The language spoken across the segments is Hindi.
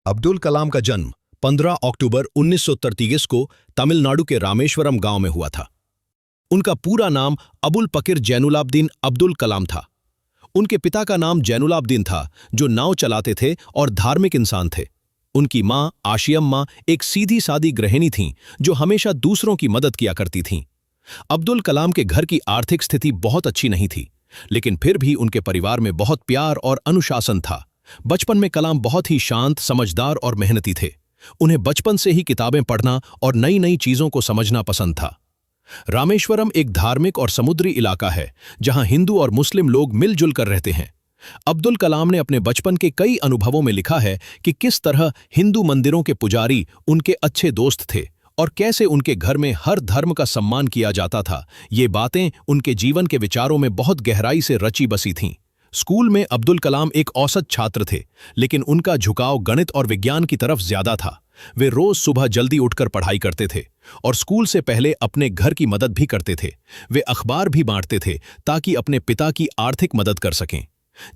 अब्दुल कलाम का जन्म 15 अक्टूबर 1933 को तमिलनाडु के रामेश्वरम गांव में हुआ था। उनका पूरा नाम अबुल पकिर जैनुलाब्दीन अब्दुल कलाम था। उनके पिता का नाम जैनुलाब्दीन था, जो नाव चलाते थे और धार्मिक इंसान थे। उनकी मां आशियम्मा एक सीधी सादी गृहिणी थीं, जो हमेशा दूसरों की मदद किया करती थीं। अब्दुल कलाम के घर की आर्थिक स्थिति बहुत अच्छी नहीं थी, लेकिन फिर भी उनके परिवार में बहुत प्यार और अनुशासन था। बचपन में कलाम बहुत ही शांत, समझदार और मेहनती थे। उन्हें बचपन से ही किताबें पढ़ना और नई नई चीजों को समझना पसंद था। रामेश्वरम एक धार्मिक और समुद्री इलाका है, जहां हिंदू और मुस्लिम लोग मिलजुल कर रहते हैं। अब्दुल कलाम ने अपने बचपन के कई अनुभवों में लिखा है कि किस तरह हिंदू मंदिरों के पुजारी उनके अच्छे दोस्त थे और कैसे उनके घर में हर धर्म का सम्मान किया जाता था। ये बातें उनके जीवन के विचारों में बहुत गहराई से रची बसी थीं। स्कूल में अब्दुल कलाम एक औसत छात्र थे, लेकिन उनका झुकाव गणित और विज्ञान की तरफ ज्यादा था। वे रोज सुबह जल्दी उठकर पढ़ाई करते थे और स्कूल से पहले अपने घर की मदद भी करते थे। वे अखबार भी बांटते थे ताकि अपने पिता की आर्थिक मदद कर सकें।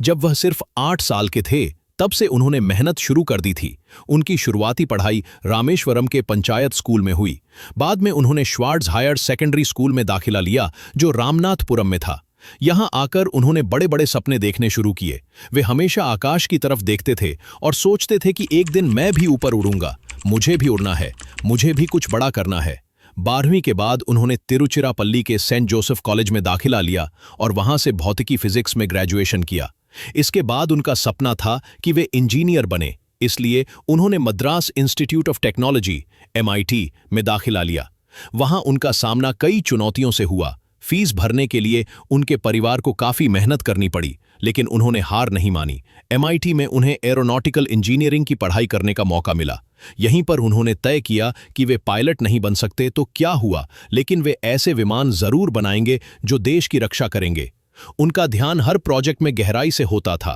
जब वह सिर्फ 8 साल के थे, तब से उन्होंने मेहनत शुरू कर दी थी। उनकी शुरुआती पढ़ाई रामेश्वरम के पंचायत स्कूल में हुई। बाद में उन्होंने श्वार्ट्ज हायर सेकेंडरी स्कूल में दाखिला लिया, जो रामनाथपुरम में था। यहां आकर उन्होंने बड़े बड़े सपने देखने शुरू किए। वे हमेशा आकाश की तरफ देखते थे और सोचते थे कि एक दिन मैं भी ऊपर उड़ूंगा, मुझे भी उड़ना है, मुझे भी कुछ बड़ा करना है। 12वीं के बाद उन्होंने तिरुचिरापल्ली के सेंट जोसेफ कॉलेज में दाखिला लिया और वहां से भौतिकी फिजिक्स में ग्रेजुएशन किया। इसके बाद उनका सपना था कि वे इंजीनियर बने, इसलिए उन्होंने Madras institute of technology MIT में दाखिला लिया। वहां उनका सामना कई चुनौतियों से हुआ। फीस भरने के लिए उनके परिवार को काफी मेहनत करनी पड़ी, लेकिन उन्होंने हार नहीं मानी। MIT में उन्हें एरोनॉटिकल इंजीनियरिंग की पढ़ाई करने का मौका मिला। यहीं पर उन्होंने तय किया कि वे पायलट नहीं बन सकते तो क्या हुआ, लेकिन वे ऐसे विमान जरूर बनाएंगे जो देश की रक्षा करेंगे। उनका ध्यान हर प्रोजेक्ट में गहराई से होता था।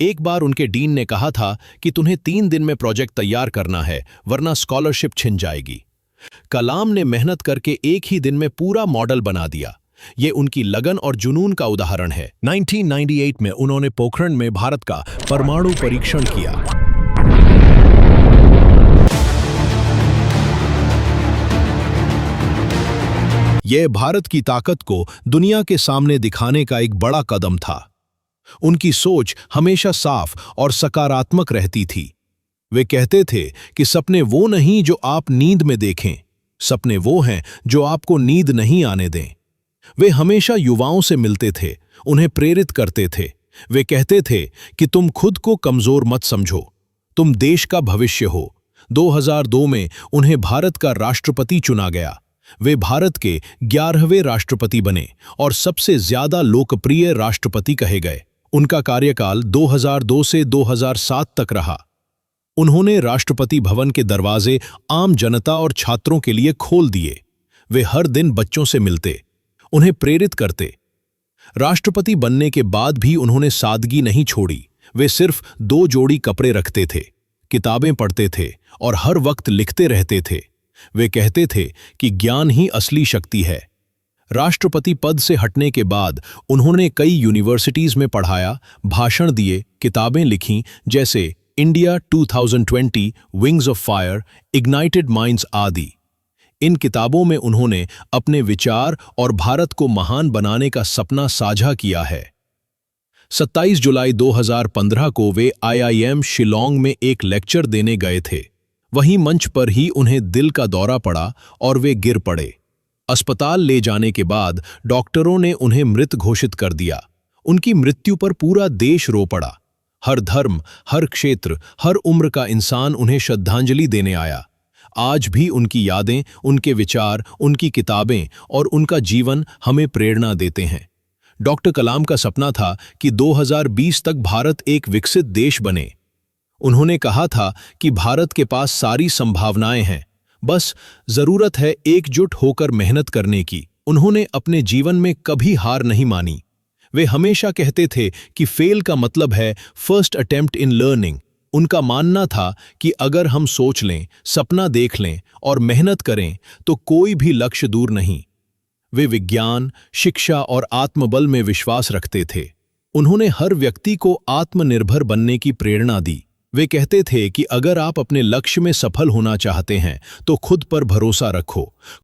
एक बार उनके डीन ने कहा था कि तुम्हें 3 दिन में प्रोजेक्ट तैयार करना है, वरना स्कॉलरशिप छिन जाएगी। कलाम ने मेहनत करके एक ही दिन में पूरा मॉडल बना दिया। ये उनकी लगन और जुनून का उदाहरण है। 1998 में उन्होंने पोखरण में भारत का परमाणु परीक्षण किया। यह भारत की ताकत को दुनिया के सामने दिखाने का एक बड़ा कदम था। उनकी सोच हमेशा साफ और सकारात्मक रहती थी। वे कहते थे कि सपने वो नहीं जो आप नींद में देखें, सपने वो हैं जो आपको नींद नहीं आने दें। वे हमेशा युवाओं से मिलते थे, उन्हें प्रेरित करते थे। वे कहते थे कि तुम खुद को कमजोर मत समझो, तुम देश का भविष्य हो। 2002 में उन्हें भारत का राष्ट्रपति चुना गया। वे भारत के 11वें राष्ट्रपति बने और सबसे ज्यादा लोकप्रिय राष्ट्रपति कहे गए। उनका कार्यकाल 2002 से 2007 तक रहा। उन्होंने राष्ट्रपति भवन के दरवाजे आम जनता और छात्रों के लिए खोल दिए। वे हर दिन बच्चों से मिलते, उन्हें प्रेरित करते। राष्ट्रपति बनने के बाद भी उन्होंने सादगी नहीं छोड़ी। वे सिर्फ 2 जोड़ी कपड़े रखते थे, किताबें पढ़ते थे और हर वक्त लिखते रहते थे। वे कहते थे कि ज्ञान ही असली शक्ति है। राष्ट्रपति पद से हटने के बाद उन्होंने कई यूनिवर्सिटीज में पढ़ाया, भाषण दिए, किताबें लिखीं, जैसे India 2020, wings of fire, ignited minds आदि। इन किताबों में उन्होंने अपने विचार और भारत को महान बनाने का सपना साझा किया है। 27 जुलाई 2015 को वे IIM शिलोंग में एक लेक्चर देने गए थे। वहीं मंच पर ही उन्हें दिल का दौरा पड़ा और वे गिर पड़े। अस्पताल ले जाने के बाद डॉक्टरों ने उन्हें मृत घोषित कर दिया। उनकी मृत्यु पर पूरा देश रो पड़ा। हर धर्म, हर क्षेत्र, हर उम्र का इंसान उन्हें श्रद्धांजलि देने आया। आज भी उनकी यादें, उनके विचार, उनकी किताबें और उनका जीवन हमें प्रेरणा देते हैं। डॉक्टर कलाम का सपना था कि 2020 तक भारत एक विकसित देश बने। उन्होंने कहा था कि भारत के पास सारी संभावनाएं हैं, बस जरूरत है एकजुट होकर मेहनत करने की। उन्होंने अपने जीवन में कभी हार नहीं मानी। वे हमेशा कहते थे कि फेल का मतलब है फर्स्ट अटेम्प्ट इन लर्निंग। उनका मानना था कि अगर हम सोच लें, सपना देख लें और मेहनत करें तो कोई भी लक्ष्य दूर नहीं। वे विज्ञान, शिक्षा और आत्मबल में विश्वास रखते थे। उन्होंने हर व्यक्ति को आत्मनिर्भर बनने की प्रेरणा दी। वे कहते थे कि अगर आप अपने लक्ष्य में सफल होना चाहते हैं तो खुद पर भरोसा रखो,